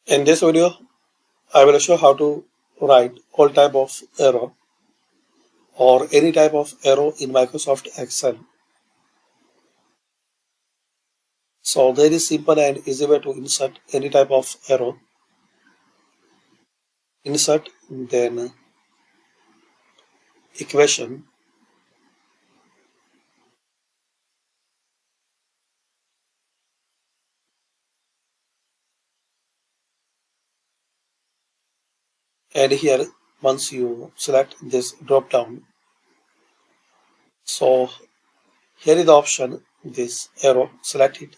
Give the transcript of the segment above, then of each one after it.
In this video, I will show how to write all type of arrow or any type of arrow in Microsoft Excel. So there is simple and easy way to insert any type of arrow. Insert, then equation, and here once you select this drop down, so here is the option this arrow, select it.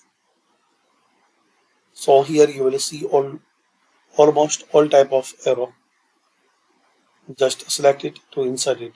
So here you will see almost all type of arrow. Just select it to insert it.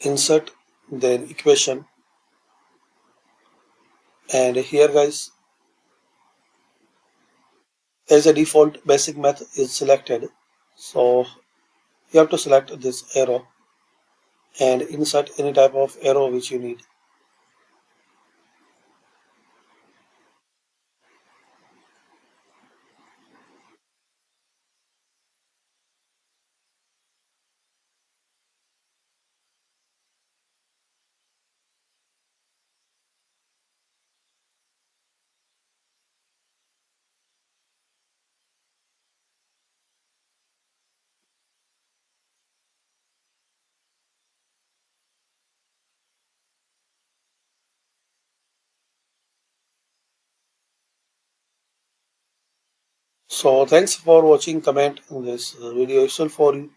Insert, then equation, and here guys, as a default basic math is selected, so you have to select this arrow and insert any type of arrow which you need. So thanks for watching. Comment on this video useful for you.